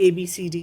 ABCD।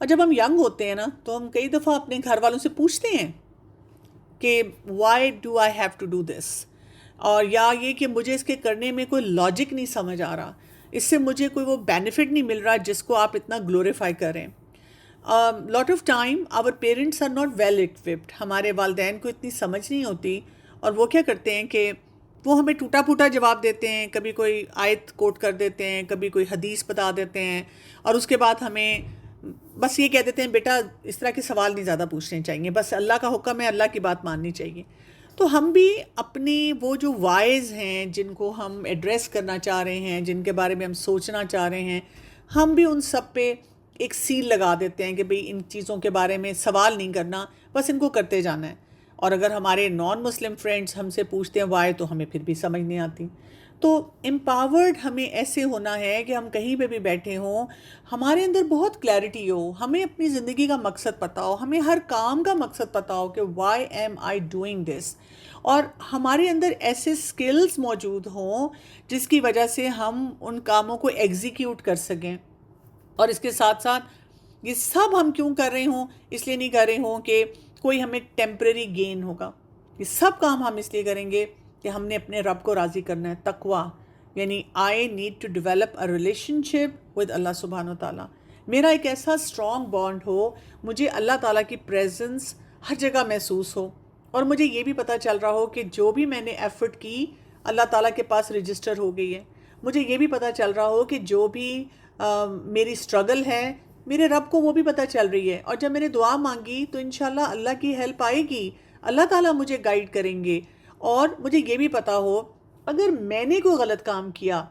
اور جب ہم ینگ ہوتے ہیں نا تو ہم کئی دفعہ اپنے گھر والوں سے پوچھتے ہیں کہ why do I have to do this, اور یا یہ کہ مجھے اس کے کرنے میں کوئی لاجک نہیں سمجھ آ رہا، اس سے مجھے کوئی وہ بینیفٹ نہیں مل رہا جس کو آپ اتنا گلوریفائی کریں. Lot of time our parents are not well occupied. ہمارے والدین کو اتنی سمجھ نہیں ہوتی، اور وہ کیا کرتے ہیں کہ وہ ہمیں ٹوٹا پھوٹا جواب دیتے ہیں، کبھی کوئی آیت کوٹ کر دیتے ہیں، کبھی کوئی حدیث بتا دیتے ہیں، اور اس کے بعد ہمیں بس یہ کہہ دیتے ہیں بیٹا اس طرح کے سوال نہیں زیادہ پوچھنے چاہیے، بس اللہ کا حکم ہے، اللہ کی بات ماننی چاہیے. تو ہم بھی اپنی وہ جو وائز ہیں جن کو ہم ایڈریس کرنا چاہ رہے ہیں، جن کے بارے میں ہم سوچنا چاہ رہے ہیں، ہم بھی ان سب پہ ایک سیل لگا دیتے ہیں کہ بھئی ان چیزوں کے بارے میں سوال نہیں کرنا، بس ان کو کرتے جانا ہے. اور اگر ہمارے نان مسلم فرینڈس ہم سے پوچھتے ہیں وائے تو ہمیں پھر بھی سمجھ نہیں آتی. تو امپاورڈ ہمیں ایسے ہونا ہے کہ ہم کہیں پہ بھی بیٹھے ہوں، ہمارے اندر بہت کلیئرٹی ہو، ہمیں اپنی زندگی کا مقصد پتہ ہو، ہمیں ہر کام کا مقصد پتہ ہو کہ why am I doing this, اور ہمارے اندر ایسے سکلز موجود ہوں جس کی وجہ سے ہم ان کاموں کو ایگزیکیوٹ کر سکیں. اور اس کے ساتھ ساتھ یہ سب ہم کیوں کر رہے ہوں؟ اس لیے نہیں کر رہے ہوں کہ کوئی ہمیں ٹیمپرری گین ہوگا. یہ سب کام ہم اس لیے کریں گے کہ ہم نے اپنے رب کو راضی کرنا ہے. تقویٰ یعنی I need to develop a relationship with اللہ سبحانہ و تعالیٰ. میرا ایک ایسا اسٹرانگ بانڈ ہو، مجھے اللہ تعالیٰ کی پریزنس ہر جگہ محسوس ہو، اور مجھے یہ بھی پتہ چل رہا ہو کہ جو بھی میں نے ایفرٹ کی اللہ تعالیٰ کے پاس رجسٹر ہو گئی ہے. مجھے یہ بھی پتہ چل رہا ہو کہ جو بھی میری اسٹرگل ہے میرے رب کو وہ بھی پتہ چل رہی ہے، اور جب میں نے دعا مانگی تو انشاءاللہ اللہ کی ہیلپ آئے گی، اللہ تعالیٰ مجھے گائیڈ کریں گے. اور مجھے یہ بھی پتہ ہو اگر میں نے کوئی غلط کام کیا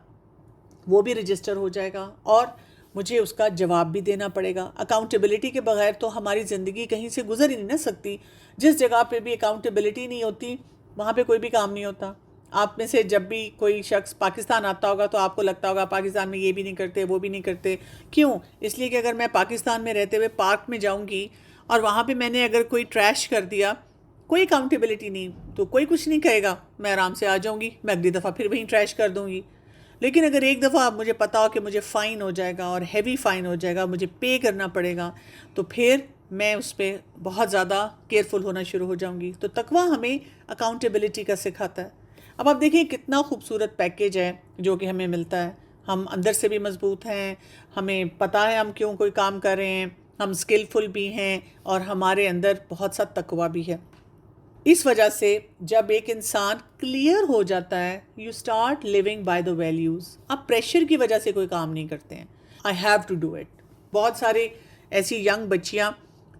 وہ بھی رجسٹر ہو جائے گا، اور مجھے اس کا جواب بھی دینا پڑے گا. اکاؤنٹیبلٹی کے بغیر تو ہماری زندگی کہیں سے گزر ہی نہیں نہ سکتی. جس جگہ پہ بھی اکاؤنٹیبلٹی نہیں ہوتی وہاں پہ کوئی بھی کام نہیں ہوتا. آپ میں سے جب بھی کوئی شخص پاکستان آتا ہوگا تو آپ کو لگتا ہوگا پاکستان میں یہ بھی نہیں کرتے، وہ بھی نہیں کرتے. کیوں؟ اس لیے کہ اگر میں پاکستان میں رہتے ہوئے پارک میں جاؤں گی اور وہاں پہ میں نے اگر کوئی ٹریش کر دیا، کوئی اکاؤنٹیبلٹی نہیں، تو کوئی کچھ نہیں کہے گا، میں آرام سے آ جاؤں گی، میں اگلی دفعہ پھر وہیں ٹریش کر دوں گی. لیکن اگر ایک دفعہ مجھے پتا ہو کہ مجھے فائن ہو جائے گا، اور ہیوی فائن ہو جائے گا، مجھے پے کرنا پڑے گا، تو پھر میں اس پہ بہت زیادہ کیئرفل ہونا شروع ہو جاؤں گی. تو تقویٰ ہمیں اکاؤنٹیبلٹی کا سکھاتا ہے. اب آپ دیکھیں کتنا خوبصورت پیکیج ہے جو کہ ہمیں ملتا ہے. ہم اندر سے بھی مضبوط ہیں، ہمیں پتہ ہے ہم کیوں کوئی کام کر رہے ہیں، ہم اسکلفل بھی ہیں، اور ہمارے اندر بہت سا تقویٰ بھی ہے. اس وجہ سے جب ایک انسان کلیئر ہو جاتا ہے، you start living by the values. آپ پریشر کی وجہ سے کوئی کام نہیں کرتے ہیں، I have to do it. بہت سارے ایسی ینگ بچیاں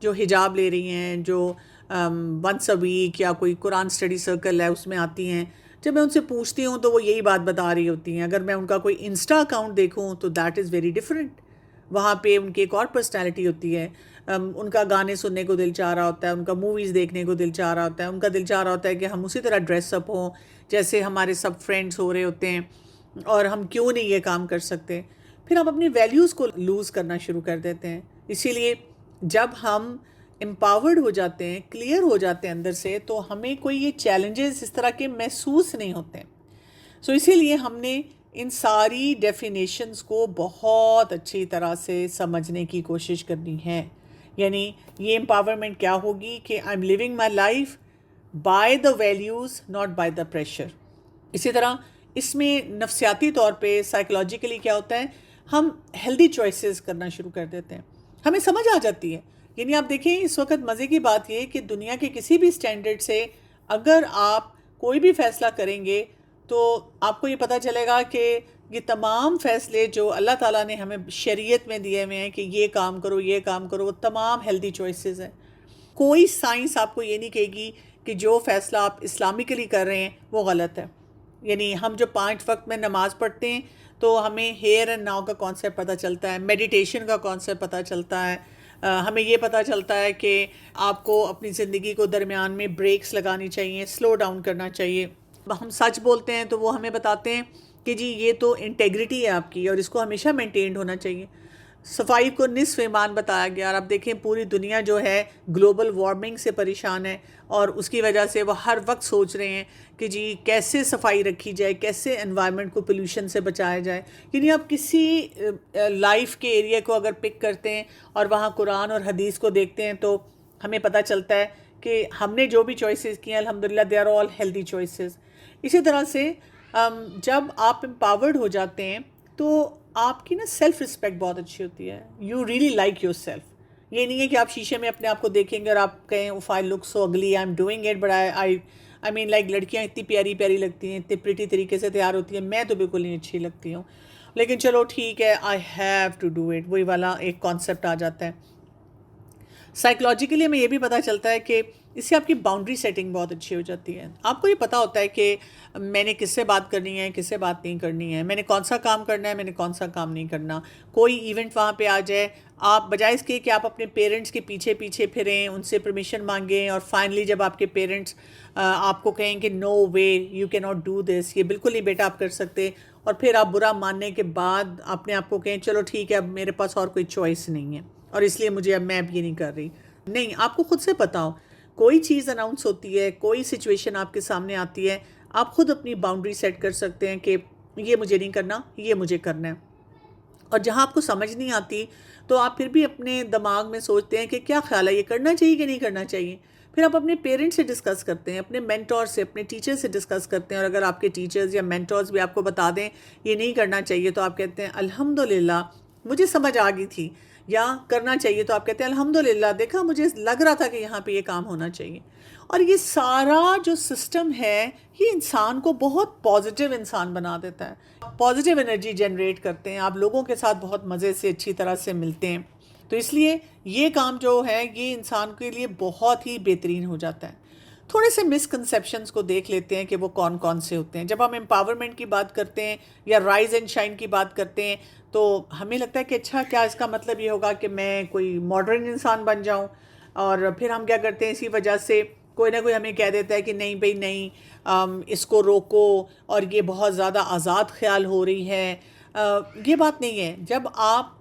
جو حجاب لے رہی ہیں، جو ونس اے ویک یا کوئی قرآن اسٹڈی سرکل ہے اس میں آتی ہیں، جب میں ان سے پوچھتی ہوں تو وہ یہی بات بتا رہی ہوتی ہیں. اگر میں ان کا کوئی انسٹا اکاؤنٹ دیکھوں تو دیٹ از ویری ڈفرینٹ. وہاں پہ ان کی ایک اور پرسنالٹی ہوتی ہے. ان کا گانے سننے کو دل چاہ رہا ہوتا ہے، ان کا موویز دیکھنے کو دل چاہ رہا ہوتا ہے، ان کا دل چاہ رہا ہوتا ہے کہ ہم اسی طرح ڈریس اپ ہوں جیسے ہمارے سب فرینڈس ہو رہے ہوتے ہیں، اور ہم کیوں نہیں یہ کام کر سکتے. پھر ہم اپنی ویلیوز کو لوز کرنا شروع کر دیتے ہیں. اسی لیے جب ہم امپاورڈ ہو جاتے ہیں، کلیئر ہو جاتے ہیں اندر سے، تو ہمیں کوئی یہ چیلنجز اس طرح کے محسوس نہیں ہوتے. سو اسی لیے ہم نے ان ساری ڈیفینیشنز کو بہت اچھی طرح سے سمجھنے کی کوشش کرنی ہے. یعنی یہ امپاورمنٹ کیا ہوگی کہ I am living my life by the values not by the pressure. اسی طرح اس میں نفسیاتی طور پہ سائیکولوجیکلی کیا ہوتا ہے، ہم ہیلدی چوائسیز کرنا شروع کر دیتے ہیں، ہمیں سمجھ آ جاتی ہے. یعنی آپ دیکھیں اس وقت مزے کی بات یہ کہ دنیا کے کسی بھی اسٹینڈرڈ سے اگر آپ کوئی بھی فیصلہ کریں گے تو آپ کو یہ پتہ چلے گا کہ یہ تمام فیصلے جو اللہ تعالیٰ نے ہمیں شریعت میں دیے ہوئے ہیں کہ یہ کام کرو، یہ کام کرو، وہ تمام ہیلدی چوائسیز ہیں. کوئی سائنس آپ کو یہ نہیں کہے گی کہ جو فیصلہ آپ اسلامکلی کر رہے ہیں وہ غلط ہے. یعنی ہم جو 5 وقت میں نماز پڑھتے ہیں تو ہمیں ہیئر اینڈ ناؤ کا کانسیپٹ پتہ چلتا ہے، میڈیٹیشن کا کانسیپٹ پتہ چلتا ہے، ہمیں یہ پتہ چلتا ہے کہ آپ کو اپنی زندگی کو درمیان میں بریکس لگانی چاہیے، سلو ڈاؤن کرنا چاہیے. ہم سچ بولتے ہیں تو وہ ہمیں بتاتے ہیں کہ جی یہ تو انٹیگریٹی ہے آپ کی اور اس کو ہمیشہ مینٹینڈ ہونا چاہیے. صفائی کو نصف ایمان بتایا گیا، اور اب دیکھیں پوری دنیا جو ہے گلوبل وارمنگ سے پریشان ہے، اور اس کی وجہ سے وہ ہر وقت سوچ رہے ہیں کہ جی کیسے صفائی رکھی جائے، کیسے انوائرمنٹ کو پولیوشن سے بچایا جائے۔ یعنی آپ کسی لائف کے ایریا کو اگر پک کرتے ہیں اور وہاں قرآن اور حدیث کو دیکھتے ہیں تو ہمیں پتہ چلتا ہے کہ ہم نے جو بھی چوائسیز کی ہیں الحمدللہ they are all healthy choices. اسی طرح سے جب آپ امپاورڈ ہو جاتے ہیں تو آپ کی نا سیلف رسپیکٹ بہت اچھی ہوتی ہے، you really like your self. یہ نہیں ہے کہ آپ شیشے میں اپنے آپ کو دیکھیں گے اور آپ کہیں اف آئی لک سو اگلی I am doing it, but I mean like لڑکیاں اتنی پیاری پیاری لگتی ہیں، اتنی پریٹی طریقے سے تیار ہوتی ہیں، میں تو بالکل نہیں اچھی لگتی ہوں، لیکن چلو ٹھیک ہے I have to do it, وہی والا ایک کانسیپٹ آ جاتا ہے۔ سائیکلوجیکلی ہمیں یہ بھی پتہ چلتا ہے کہ اس سے آپ کی باؤنڈری سیٹنگ بہت اچھی ہو جاتی ہے۔ آپ کو یہ پتہ ہوتا ہے کہ میں نے کس سے بات کرنی ہے، کس سے بات نہیں کرنی ہے، میں نے کون سا کام کرنا ہے، میں نے کون سا کام نہیں کرنا۔ کوئی ایونٹ وہاں پہ آ جائے، آپ بجائے اس کے کہ آپ اپنے پیرنٹس کے پیچھے پیچھے پھریں، ان سے پرمیشن مانگیں، اور فائنلی جب آپ کے پیرنٹس آپ کو کہیں کہ نو وے یو کی ناٹ ڈو دس، یہ بالکل نہیں بیٹا آپ کر سکتے، اور پھر آپ برا ماننے کے بعد اپنے آپ کو کہیں چلو ٹھیک ہے اب میرے پاس اور کوئی چوائس نہیں ہے اور اس لیے مجھے اب میں اب یہ نہیں کر رہی۔ نہیں، آپ کو خود سے پتہ ہو، کوئی چیز اناؤنس ہوتی ہے، کوئی سچویشن آپ کے سامنے آتی ہے، آپ خود اپنی باؤنڈری سیٹ کر سکتے ہیں کہ یہ مجھے نہیں کرنا، یہ مجھے کرنا ہے۔ اور جہاں آپ کو سمجھ نہیں آتی تو آپ پھر بھی اپنے دماغ میں سوچتے ہیں کہ کیا خیال ہے یہ کرنا چاہیے کہ نہیں کرنا چاہیے، پھر آپ اپنے پیرنٹ سے ڈسکس کرتے ہیں، اپنے مینٹور سے، اپنے ٹیچر سے ڈسکس کرتے ہیں، اور اگر آپ کے ٹیچرز یا مینٹورز بھی آپ کو بتا دیں یہ نہیں کرنا چاہیے تو آپ کہتے ہیں الحمدللہ مجھے سمجھ آ گئی تھی، یا کرنا چاہیے تو آپ کہتے ہیں الحمدللہ دیکھا مجھے لگ رہا تھا کہ یہاں پہ یہ کام ہونا چاہیے۔ اور یہ سارا جو سسٹم ہے یہ انسان کو بہت پازیٹیو انسان بنا دیتا ہے، پازیٹیو انرجی جنریٹ کرتے ہیں، آپ لوگوں کے ساتھ بہت مزے سے اچھی طرح سے ملتے ہیں، تو اس لیے یہ کام جو ہے یہ انسان کے لیے بہت ہی بہترین ہو جاتا ہے۔ تھوڑے سے مسکنسیپشنز کو دیکھ لیتے ہیں کہ وہ کون کون سے ہوتے ہیں۔ جب ہم امپاورمنٹ کی بات کرتے ہیں یا رائز اینڈ شائن کی بات کرتے ہیں تو ہمیں لگتا ہے کہ اچھا کیا اس کا مطلب یہ ہوگا کہ میں کوئی ماڈرن انسان بن جاؤں، اور پھر ہم کیا کرتے ہیں اسی وجہ سے کوئی نہ کوئی ہمیں کہہ دیتا ہے کہ نہیں بھئی نہیں، اس کو روکو اور یہ بہت زیادہ آزاد خیال ہو رہی ہے۔ یہ بات نہیں ہے۔ جب آپ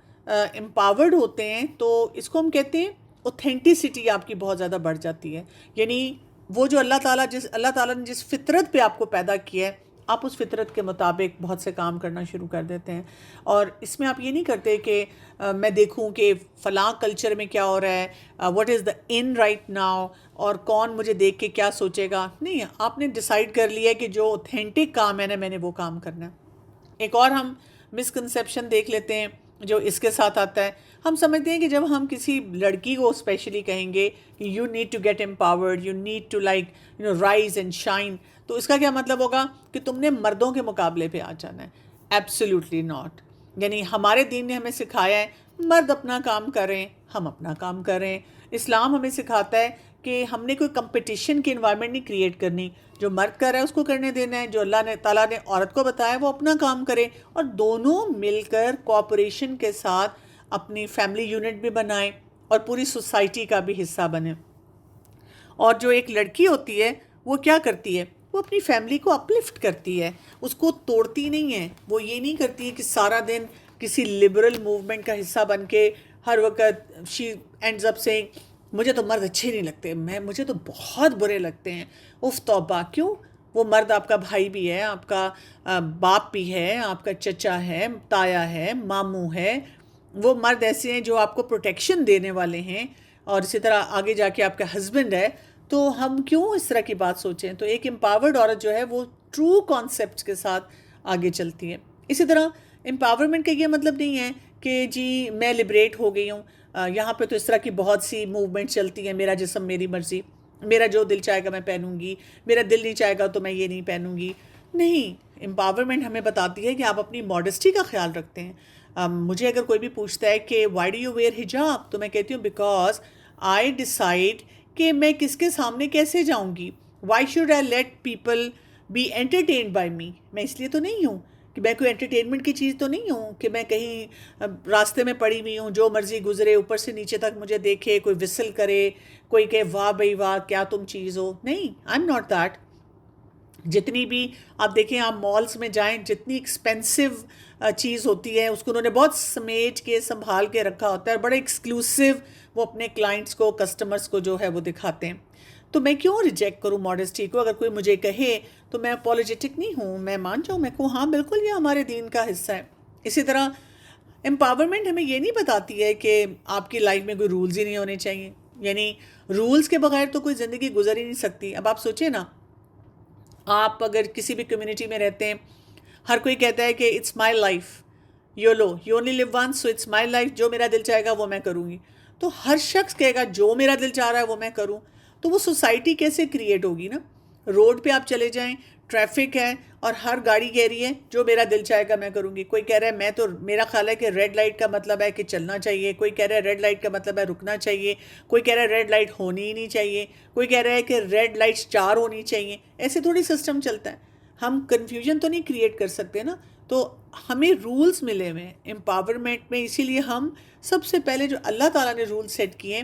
امپاورڈ ہوتے ہیں تو اس کو ہم کہتے ہیں اوتھینٹسٹی آپ کی بہت زیادہ بڑھ جاتی ہے، یعنی وہ جو اللہ تعالیٰ نے جس فطرت پہ آپ کو پیدا کیا ہے آپ اس فطرت کے مطابق بہت سے کام کرنا شروع کر دیتے ہیں، اور اس میں آپ یہ نہیں کرتے کہ میں دیکھوں کہ فلاں کلچر میں کیا ہو رہا ہے، what is the in right now, اور کون مجھے دیکھ کے کیا سوچے گا۔ نہیں، آپ نے ڈیسائیڈ کر لیا کہ جو اوتھینٹک کام ہے نا میں نے وہ کام کرنا ہے۔ ایک اور ہم مسکنسیپشن دیکھ لیتے ہیں جو اس کے ساتھ آتا ہے، ہم سمجھتے ہیں کہ جب ہم کسی لڑکی کو اسپیشلی کہیں گے کہ you need to get empowered, you need to like rise and shine, تو اس کا کیا مطلب ہوگا کہ تم نے مردوں کے مقابلے پہ آ جانا ہے۔ Absolutely not. یعنی ہمارے دین نے ہمیں سکھایا ہے مرد اپنا کام کریں، ہم اپنا کام کریں۔ اسلام ہمیں سکھاتا ہے کہ ہم نے کوئی کمپٹیشن کی انوائرمنٹ نہیں کریٹ کرنی، جو مرد کر رہا ہے اس کو کرنے دینا ہے، جو اللہ نے تعالیٰ نے عورت کو بتایا وہ اپنا کام کرے، اور دونوں مل کر کوآپریشن کے ساتھ اپنی فیملی یونٹ بھی بنائیں اور پوری سوسائٹی کا بھی حصہ بنیں۔ اور جو ایک لڑکی ہوتی ہے وہ کیا کرتی ہے، وہ اپنی فیملی کو اپلفٹ کرتی ہے، اس کو توڑتی نہیں ہے۔ وہ یہ نہیں کرتی ہے کہ سارا دن کسی لبرل موومنٹ کا حصہ بن کے ہر وقت شی اینڈز اپ سیئنگ مجھے تو مرد اچھے نہیں لگتے، مجھے تو بہت برے لگتے ہیں۔ اف توبہ! کیوں؟ وہ مرد آپ کا بھائی بھی ہے، آپ کا باپ بھی ہے، آپ کا چچا ہے، تایا ہے، ماموں ہے، وہ مرد ایسے ہیں جو آپ کو پروٹیکشن دینے والے ہیں، اور اسی طرح آگے جا کے آپ کا ہسبینڈ ہے، تو ہم کیوں اس طرح کی بات سوچیں؟ تو ایک امپاورڈ عورت جو ہے وہ ٹرو کانسیپٹس کے ساتھ آگے چلتی ہے۔ اسی طرح امپاورمنٹ کا یہ مطلب نہیں ہے کہ جی میں لبریٹ ہو گئی ہوں، یہاں پہ تو اس طرح کی بہت سی موومنٹ چلتی ہیں، میرا جسم میری مرضی، میرا جو دل چاہے گا میں پہنوں گی، میرا دل نہیں چاہے گا تو میں یہ نہیں پہنوں گی۔ نہیں، امپاورمنٹ ہمیں بتاتی ہے کہ آپ اپنی ماڈسٹی کا خیال رکھتے ہیں۔ مجھے اگر کوئی بھی پوچھتا ہے کہ وائی ڈو یو ویئر حجاب، تو میں کہتی ہوں بیکاز آئی ڈیسائیڈ کہ میں کس کے سامنے کیسے جاؤں گی۔ Why should I let people be entertained by me, میں اس لیے تو نہیں ہوں کہ میں کوئی انٹرٹینمنٹ کی چیز تو نہیں ہوں کہ میں کہیں راستے میں پڑی ہوئی ہوں جو مرضی گزرے اوپر سے نیچے تک مجھے دیکھے، کوئی وسل کرے، کوئی کہے واہ بھئی واہ کیا تم چیز ہو۔ نہیں، آئی ایم ناٹ دیٹ۔ جتنی بھی آپ دیکھیں، آپ مالز میں جائیں، جتنی ایکسپینسو چیز ہوتی ہے اس کو انہوں نے بہت سمیٹ کے سنبھال کے رکھا ہوتا ہے، بڑے ایکسکلوسیو وہ اپنے کلائنٹس کو، کسٹمرز کو جو ہے وہ دکھاتے ہیں. تو میں کیوں ریجیکٹ کروں ماڈسٹی کو؟ اگر کوئی مجھے کہے تو میں اپولوجیٹک نہیں ہوں، میں مان جاؤں، میں کہوں ہاں بالکل یہ ہمارے دین کا حصہ ہے. اسی طرح امپاورمنٹ ہمیں یہ نہیں بتاتی ہے کہ آپ کی لائف میں کوئی رولز ہی نہیں ہونے چاہیے، یعنی رولز کے بغیر تو کوئی زندگی گزر ہی نہیں سکتی. اب آپ سوچیں نا، آپ اگر کسی بھی کمیونٹی میں رہتے ہیں، ہر کوئی کہتا ہے کہ it's my life, you only live once, so it's my life, جو میرا دل چاہے گا وہ میں کروں گی. تو ہر شخص کہے گا جو میرا دل چاہ رہا ہے وہ میں کروں، تو وہ سوسائٹی کیسے کریٹ ہوگی نا؟ روڈ پہ آپ چلے جائیں، ٹریفک ہے اور ہر گاڑی کہہ رہی ہے جو میرا دل چاہے گا میں کروں گی. کوئی کہہ رہا ہے میں تو، میرا خیال ہے کہ ریڈ لائٹ کا مطلب ہے کہ چلنا چاہیے، کوئی کہہ رہا ہے ریڈ لائٹ کا مطلب ہے رکنا چاہیے، کوئی کہہ رہا ہے ریڈ لائٹ ہونی ہی نہیں چاہیے، کوئی کہہ رہا ہے کہ ریڈ لائٹس 4 ہونی چاہیے. ایسے تھوڑی سسٹم چلتا ہے. ہم کنفیوژن تو نہیں کریٹ کر سکتے نا. تو ہمیں رولز ملے ہوئے ہیں امپاورمنٹ میں، اسی لیے ہم سب سے پہلے جو اللہ تعالیٰ نے رول سیٹ کیے ہیں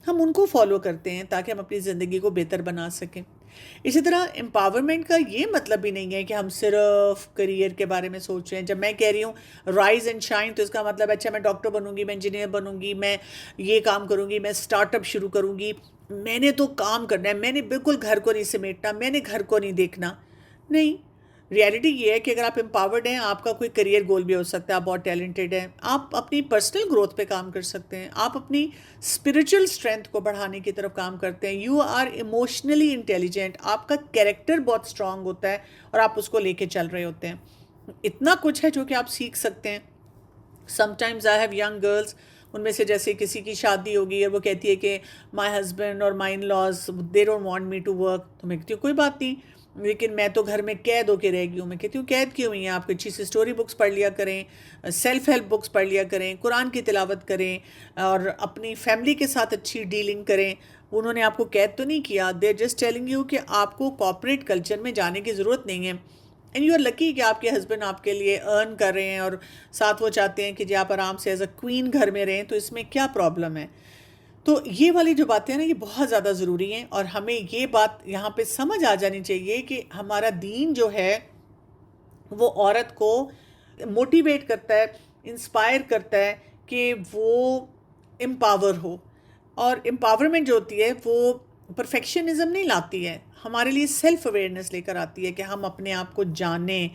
ہم ان کو فالو کرتے ہیں تاکہ ہم اپنی زندگی کو بہتر بنا سکیں. اسی طرح امپاورمنٹ کا یہ مطلب بھی نہیں ہے کہ ہم صرف کریئر کے بارے میں سوچ رہے ہیں. جب میں کہہ رہی ہوں رائز اینڈ شائن، تو اس کا مطلب اچھا میں ڈاکٹر بنوں گی، میں انجینئر بنوں گی، میں یہ کام کروں گی، میں اسٹارٹ اپ شروع کروں گی، میں نے تو کام کرنا ہے، میں نے بالکل گھر کو نہیں سمیٹنا، میں نے گھر کو نہیں دیکھنا. نہیں، ریالٹی یہ ہے کہ اگر آپ امپاورڈ ہیں، آپ کا کوئی کریئر گول بھی ہو سکتا ہے، آپ بہت ٹیلنٹڈ ہیں، آپ اپنی پرسنل گروتھ پہ کام کر سکتے ہیں، آپ اپنی اسپریچول اسٹرینتھ کو بڑھانے کی طرف کام کرتے ہیں. یو آر ایموشنلی انٹیلیجنٹ، آپ کا کیریکٹر بہت اسٹرانگ ہوتا ہے اور آپ اس کو لے کے چل رہے ہوتے ہیں. اتنا کچھ ہے جو کہ آپ سیکھ سکتے ہیں. Sometimes I have young girls, ان میں سے جیسے کسی کی شادی ہوگی اور وہ کہتی ہے کہ مائی ہسبینڈ اور my in-laws they don't want me to work. تو میں کہتی ہوں کوئی بات نہیں، لیکن میں تو گھر میں قید ہو کے رہ گئی ہوں. میں کہتی ہوں قید کی ہوئی ہیں، آپ اچھی سی اسٹوری بکس پڑھ لیا کریں، سیلف ہیلپ بکس پڑھ لیا کریں، قرآن کی تلاوت کریں اور اپنی فیملی کے ساتھ اچھی ڈیلنگ کریں. انہوں نے آپ کو قید تو نہیں کیا، دے جسٹ ٹیلنگ یو کہ آپ کو کارپوریٹ کلچر میں جانے کی ضرورت نہیں ہے. اینڈ یو آر لکی کہ آپ کے ہسبینڈ آپ کے لیے ارن کر رہے ہیں اور ساتھ وہ چاہتے ہیں کہ جی آپ آرام سے ایز اے کوئین گھر میں رہیں، تو اس میں کیا پرابلم ہے؟ تو یہ والی جو باتیں ہیں نا، یہ بہت زیادہ ضروری ہیں اور ہمیں یہ بات یہاں پہ سمجھ آ جانی چاہیے کہ ہمارا دین جو ہے وہ عورت کو موٹیویٹ کرتا ہے، انسپائر کرتا ہے کہ وہ امپاور ہو. اور امپاورمنٹ جو ہوتی ہے وہ پرفیکشنزم نہیں لاتی ہے، ہمارے لیے سیلف اویئرنیس لے کر آتی ہے کہ ہم اپنے آپ کو جانیں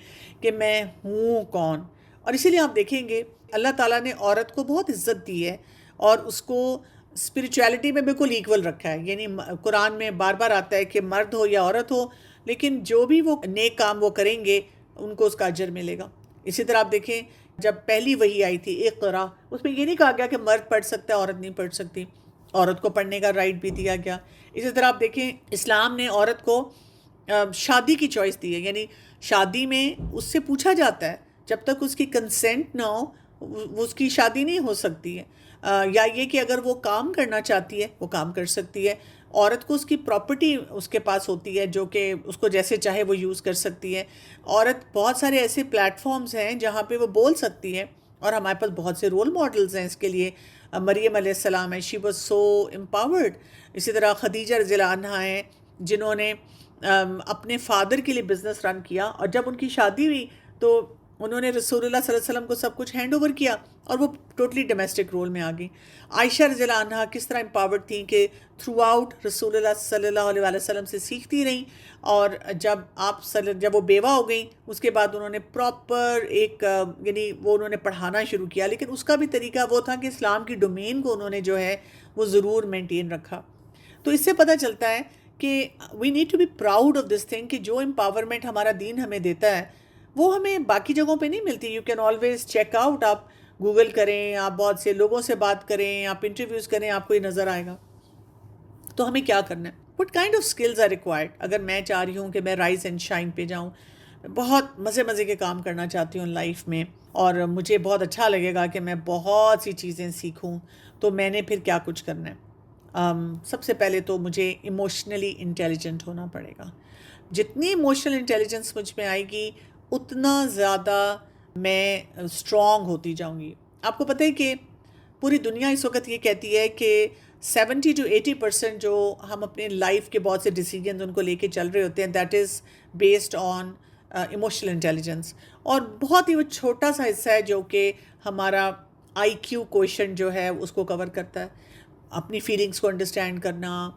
کہ میں ہوں کون. اور اسی لیے آپ دیکھیں گے اللہ تعالیٰ نے عورت کو بہت عزت دی ہے اور اس کو اسپریچویلٹی میں بالکل ایکول رکھا ہے. یعنی قرآن میں بار بار آتا ہے کہ مرد ہو یا عورت ہو، لیکن جو بھی وہ نیک کام وہ کریں گے ان کو اس کا اجر ملے گا. اسی طرح آپ دیکھیں جب پہلی وحی آئی تھی اقرا، اس میں یہ نہیں کہا گیا کہ مرد پڑھ سکتا ہے عورت نہیں پڑھ سکتی، عورت کو پڑھنے کا رائٹ بھی دیا گیا. اسی طرح آپ دیکھیں اسلام نے عورت کو شادی کی چوائس دی ہے، یعنی شادی میں اس سے پوچھا جاتا ہے، جب تک اس کی کنسنٹ نہ ہو وہ اس کی شادی نہیں ہو سکتی ہے. یا یہ کہ اگر وہ کام کرنا چاہتی ہے وہ کام کر سکتی ہے. عورت کو اس کی پراپرٹی اس کے پاس ہوتی ہے جو کہ اس کو جیسے چاہے وہ یوز کر سکتی ہے. عورت بہت سارے ایسے پلیٹ فارمز ہیں جہاں پہ وہ بول سکتی ہے اور ہمارے پاس بہت سے رول ماڈلز ہیں اس کے لیے. مریم علیہ السلام ہے، شی واز سو امپاورڈ. اسی طرح خدیجہ رضی اللہ عنہا ہیں جنہوں نے اپنے فادر کے لیے بزنس رن کیا، اور جب ان کی شادی ہوئی تو انہوں نے رسول اللہ صلی اللہ علیہ وسلم کو سب کچھ ہینڈ اوور کیا اور وہ ٹوٹلی ڈومیسٹک رول میں آ گئی. عائشہ رضی اللہ عنہا کس طرح امپاورڈ تھیں کہ تھرو آؤٹ رسول اللہ صلی اللہ علیہ وسلم سے سیکھتی رہیں، اور جب وہ بیوہ ہو گئیں اس کے بعد انہوں نے پراپر ایک یعنی وہ انہوں نے پڑھانا شروع کیا، لیکن اس کا بھی طریقہ وہ تھا کہ اسلام کی ڈومین کو انہوں نے جو ہے وہ ضرور مینٹین رکھا. تو اس سے پتہ چلتا ہے کہ we need to be proud of this thing کہ جو امپاورمنٹ ہمارا دین ہمیں دیتا ہے وہ ہمیں باقی جگہوں پہ نہیں ملتی. You can always check out, آپ گوگل کریں، آپ بہت سے لوگوں سے بات کریں، آپ انٹرویوز کریں، آپ کو یہ نظر آئے گا. تو ہمیں کیا کرنا ہے؟ What kind of skills are required? اگر میں چاہ رہی ہوں کہ میں رائز اینڈ شائن پہ جاؤں، بہت مزے کے کام کرنا چاہتی ہوں لائف میں، اور مجھے بہت اچھا لگے گا کہ میں بہت سی چیزیں سیکھوں، تو میں نے پھر کیا کچھ کرنا ہے؟ سب سے پہلے تو مجھے ایموشنلی انٹیلیجنٹ ہونا پڑے گا. جتنی ایموشنل انٹیلیجنس مجھ میں آئے گی اتنا زیادہ میں اسٹرانگ ہوتی جاؤں گی. آپ کو پتہ ہے کہ پوری دنیا اس وقت یہ کہتی ہے کہ 70-80% جو ہم اپنے لائف کے بہت سے ڈیسیجنز ان کو لے کے چل رہے ہوتے ہیں that is based on emotional intelligence. اور بہت ہی وہ چھوٹا سا حصہ ہے جو کہ ہمارا آئی کیو کوشچن جو ہے اس کو کور کرتا ہے. اپنی فیلنگس کو انڈرسٹینڈ کرنا,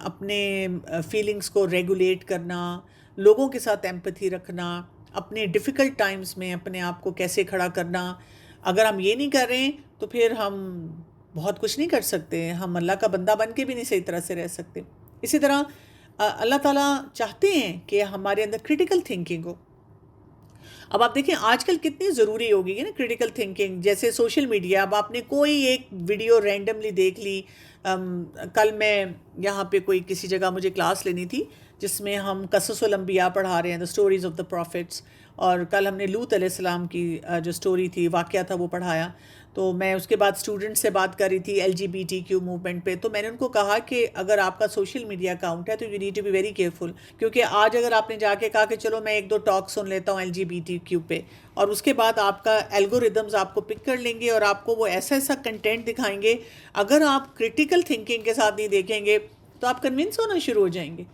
اپنے فیلنگس کو ریگولیٹ کرنا, لوگوں کے ساتھ ایمپتھی رکھنا, اپنے ڈیفیکلٹ ٹائمز میں اپنے آپ کو کیسے کھڑا کرنا. اگر ہم یہ نہیں کر رہے ہیں تو پھر ہم بہت کچھ نہیں کر سکتے, ہم اللہ کا بندہ بن کے بھی نہیں صحیح طرح سے رہ سکتے. اسی طرح اللہ تعالیٰ چاہتے ہیں کہ ہمارے اندر کریٹیکل تھنکنگ ہو. اب آپ دیکھیں آج کل کتنی ضروری ہو گئی ہے نا کریٹیکل تھنکنگ. جیسے سوشل میڈیا, اب آپ نے کوئی ایک ویڈیو رینڈملی دیکھ لی. کل میں یہاں پہ کوئی کسی جگہ مجھے کلاس لینی تھی جس میں ہم قصص الانبیاء پڑھا رہے ہیں, the stories of the prophets, اور کل ہم نے لوط علیہ السلام کی جو اسٹوری تھی, واقعہ تھا, وہ پڑھایا. تو میں اس کے بعد اسٹوڈنٹ سے بات کر رہی تھی LGBTQ موومنٹ پہ. تو میں نے ان کو کہا کہ اگر آپ کا سوشل میڈیا اکاؤنٹ ہے تو you need to be very careful, کیونکہ آج اگر آپ نے جا کے کہا کہ چلو میں 1-2 ٹاک سن لیتا ہوں LGBTQ پہ, اور اس کے بعد آپ کا الگوریدمز آپ کو پک کر لیں گے اور آپ کو وہ ایسا ایسا کنٹینٹ دکھائیں گے, اگر آپ کرٹیکل تھنکنگ کے ساتھ نہیں دیکھیں گے تو آپ کنونس ہونا شروع ہو جائیں گے.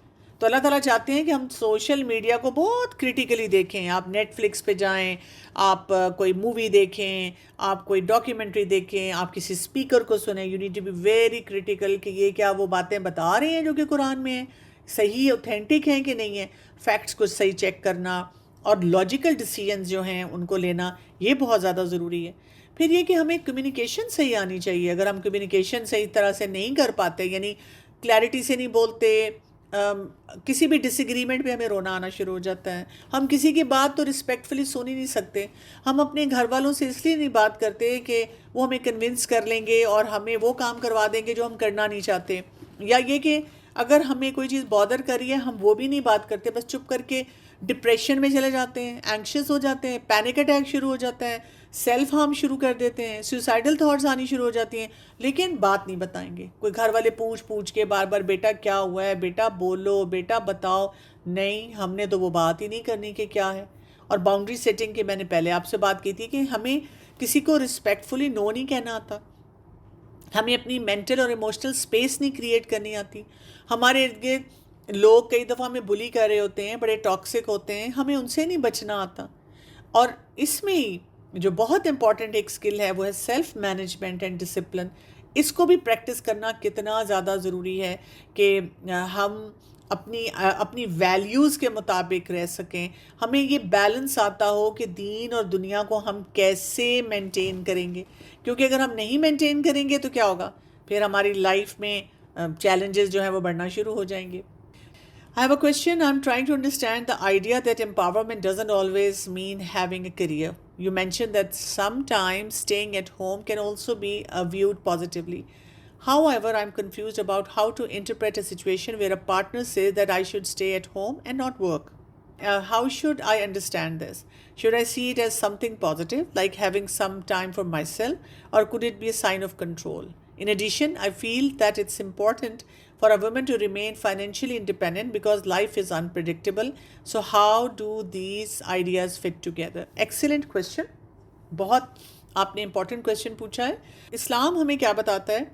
تو اللہ تعالیٰ چاہتے ہیں کہ ہم سوشل میڈیا کو بہت کریٹیکلی دیکھیں. آپ نیٹ فلکس پہ جائیں, آپ کوئی مووی دیکھیں, آپ کوئی ڈاکیومنٹری دیکھیں, آپ کسی اسپیکر کو سنیں, you need to be very critical کہ یہ کیا وہ باتیں بتا رہے ہیں جو کہ قرآن میں ہیں, صحیح اوتھینٹک ہیں کہ نہیں ہیں. فیکٹس کو صحیح چیک کرنا اور لاجیکل ڈیسیجنز جو ہیں ان کو لینا, یہ بہت زیادہ ضروری ہے. پھر یہ کہ ہمیں کمیونیکیشن صحیح آنی چاہیے. اگر ہم کمیونیکیشن صحیح طرح سے نہیں کر پاتے, یعنی کلیئرٹی سے نہیں بولتے, کسی بھی ڈس ایگریمنٹ پہ ہمیں رونا آنا شروع ہو جاتا ہے. ہم کسی کی بات تو رسپیکٹفلی سن ہی نہیں سکتے. ہم اپنے گھر والوں سے اس لیے نہیں بات کرتے کہ وہ ہمیں کنونس کر لیں گے اور ہمیں وہ کام کروا دیں گے جو ہم کرنا نہیں چاہتے, یا یہ کہ اگر ہمیں کوئی چیز بادر کر رہی ہے ہم وہ بھی نہیں بات کرتے, بس چپ کر کے ڈپریشن میں چلے جاتے ہیں, اینکشیس ہو جاتے ہیں, پینک اٹیک شروع ہو جاتا ہے, سیلف ہارم شروع کر دیتے ہیں, سوسائڈل تھاٹس آنی شروع ہو جاتی ہیں, لیکن بات نہیں بتائیں گے. کوئی گھر والے پوچھ کے بار بار بیٹا کیا ہوا ہے, بیٹا بولو, بیٹا بتاؤ, نہیں ہم نے تو وہ بات ہی نہیں کرنی کہ کیا ہے. اور باؤنڈری سیٹنگ کی میں نے پہلے آپ سے بات کی تھی کہ ہمیں کسی کو رسپیکٹفلی نو نہیں کہنا آتا, ہمیں اپنی مینٹل اور ایموشنل اسپیس نہیں کریٹ کرنی آتی. ہمارے ارد گرد لوگ کئی دفعہ ہمیں بلی کر رہے ہوتے ہیں, بڑے ٹاکسک ہوتے ہیں, ہمیں ان سے نہیں بچنا آتا. اور اس میں جو بہت امپورٹنٹ ایک اسکل ہے وہ ہے سیلف مینجمنٹ اینڈ ڈسپلن. اس کو بھی پریکٹس کرنا کتنا زیادہ ضروری ہے کہ ہم اپنی ویلیوز کے مطابق رہ سکیں. ہمیں یہ بیلنس آتا ہو کہ دین اور دنیا کو ہم کیسے مینٹین کریں گے, کیونکہ اگر ہم نہیں مینٹین کریں گے تو کیا ہوگا, پھر ہماری لائف میں چیلنجز جو ہیں وہ بڑھنا شروع ہو جائیں گے. I have a question. I'm trying to understand the idea that empowerment doesn't always mean having a career. You mentioned that sometimes staying at home can also be viewed positively. However, I'm confused about how to interpret a situation where a partner says that I should stay at home and not work. How should I understand this? Should I see it as something positive, like having some time for myself, or could it be a sign of control? In addition, I feel that it's important for a woman to remain financially independent because life is unpredictable. So how do these ideas fit together? Excellent question. بہت آپ نے important question پوچھا ہے. اسلام ہمیں کیا بتاتا ہے؟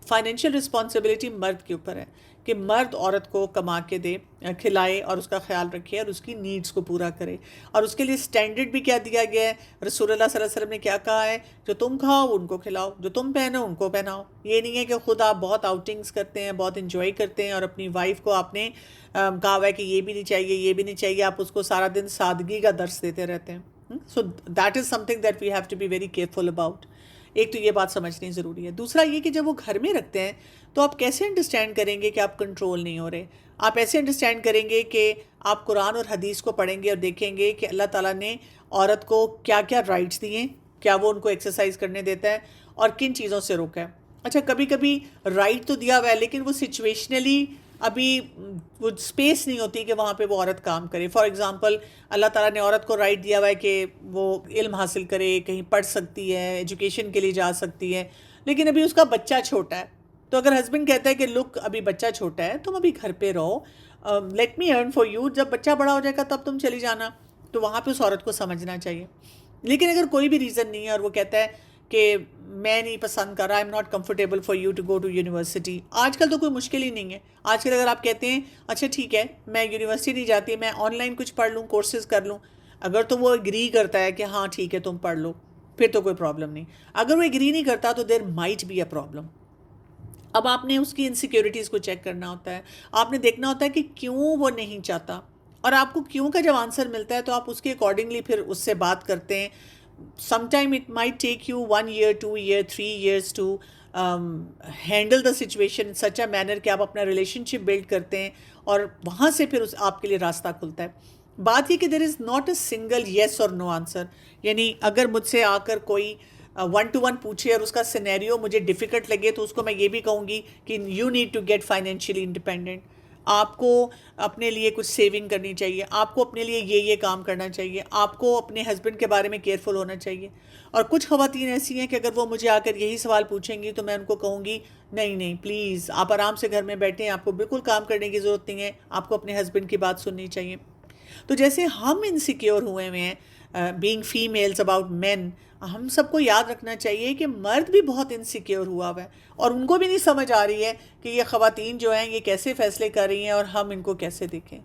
Financial responsibility مرد کے اوپر ہے کہ مرد عورت کو کما کے دے, کھلائے اور اس کا خیال رکھے اور اس کی نیڈس کو پورا کرے. اور اس کے لیے سٹینڈرڈ بھی کیا دیا گیا ہے؟ رسول اللہ صلی اللہ علیہ وسلم نے کیا کہا ہے, جو تم کھاؤ ان کو کھلاؤ, جو تم پہنو ان کو پہناؤ. یہ نہیں ہے کہ خود آپ بہت آؤٹنگز کرتے ہیں, بہت انجوائے کرتے ہیں اور اپنی وائف کو آپ نے کہا ہوا ہے کہ یہ بھی نہیں چاہیے, یہ بھی نہیں چاہیے, آپ اس کو سارا دن سادگی کا درس دیتے رہتے ہیں. So that is something that we have to be very careful about. ایک تو یہ بات سمجھنی ضروری ہے. دوسرا یہ کہ جب وہ گھر میں رکھتے ہیں تو آپ کیسے انڈرسٹینڈ کریں گے کہ آپ کنٹرول نہیں ہو رہے. آپ ایسے انڈرسٹینڈ کریں گے کہ آپ قرآن اور حدیث کو پڑھیں گے اور دیکھیں گے کہ اللہ تعالیٰ نے عورت کو کیا کیا رائٹس دیے ہیں, کیا وہ ان کو ایکسرسائز کرنے دیتا ہے اور کن چیزوں سے روکا ہے. اچھا کبھی کبھی رائٹ تو دیا ہوا ہے لیکن وہ سچویشنلی ابھی وہ اسپیس نہیں ہوتی کہ وہاں پہ وہ عورت کام کرے. فار ایگزامپل اللہ تعالیٰ نے عورت کو رائٹ دیا ہوا ہے کہ وہ علم حاصل کرے, کہیں پڑھ سکتی ہے, ایجوکیشن کے لیے جا سکتی ہے, لیکن ابھی اس کا بچہ چھوٹا ہے. تو اگر ہسبینڈ کہتا ہے کہ لک ابھی بچہ چھوٹا ہے, تم ابھی گھر پہ رہو, let me earn for you, جب بچہ بڑا ہو جائے گا تب تم چلی جانا, تو وہاں پہ اس عورت کو سمجھنا چاہیے. لیکن اگر کوئی بھی ریزن نہیں ہے اور وہ کہتا ہے کہ میں نہیں پسند کر رہا، I am not comfortable for you to go to university. آج کل تو کوئی مشکل ہی نہیں ہے. آج کل اگر آپ کہتے ہیں اچھا ٹھیک ہے میں یونیورسٹی نہیں جاتی، میں آن لائن کچھ پڑھ لوں، کورسز کر لوں، اگر تو وہ اگری کرتا ہے کہ ہاں ٹھیک ہے تم پڑھ لو، پھر تو کوئی پرابلم نہیں. اگر وہ اگری نہیں کرتا تو there might be a problem. اب آپ نے اس کی انسیکیورٹیز کو چیک کرنا ہوتا ہے، آپ نے دیکھنا ہوتا ہے کہ کیوں وہ نہیں چاہتا، اور آپ کو کیوں کا جب آنسر ملتا ہے تو آپ اس کے اکارڈنگلی پھر اس سے بات کرتے ہیں. Some time it might take you 1 year 2 year 3 years to handle the situation in such a manner کہ آپ اپنا ریلیشن شپ بلڈ کرتے ہیں، اور وہاں سے پھر آپ کے لیے راستہ کھلتا ہے. بات یہ کہ دیر از ناٹ اے سنگل یس اور نو آنسر. یعنی اگر مجھ سے آ کر کوئی 1 to 1 پوچھے اور اس کا سینیریو مجھے ڈیفیکلٹ لگے تو اس کو میں یہ بھی کہوں گی کہ you need to get financially independent. آپ کو اپنے لیے کچھ سیونگ کرنی چاہیے، آپ کو اپنے لیے یہ کام کرنا چاہیے، آپ کو اپنے ہسبینڈ کے بارے میں کیئرفل ہونا چاہیے. اور کچھ خواتین ایسی ہیں کہ اگر وہ مجھے آ کر یہی سوال پوچھیں گی تو میں ان کو کہوں گی نہیں نہیں پلیز آپ آرام سے گھر میں بیٹھیں، آپ کو بالکل کام کرنے کی ضرورت نہیں ہے، آپ کو اپنے ہسبینڈ کی بات سننی چاہیے. تو جیسے ہم انسیکیور ہوئے ہوئے ہیں بینگ فیمیلز اباؤٹ مین، ہم سب کو یاد رکھنا چاہیے کہ مرد بھی بہت انسیکیور ہوا ہوا ہے، اور ان کو بھی نہیں سمجھ آ رہی ہے کہ یہ خواتین جو ہیں یہ کیسے فیصلے کر رہی ہیں اور ہم ان کو کیسے دیکھیں.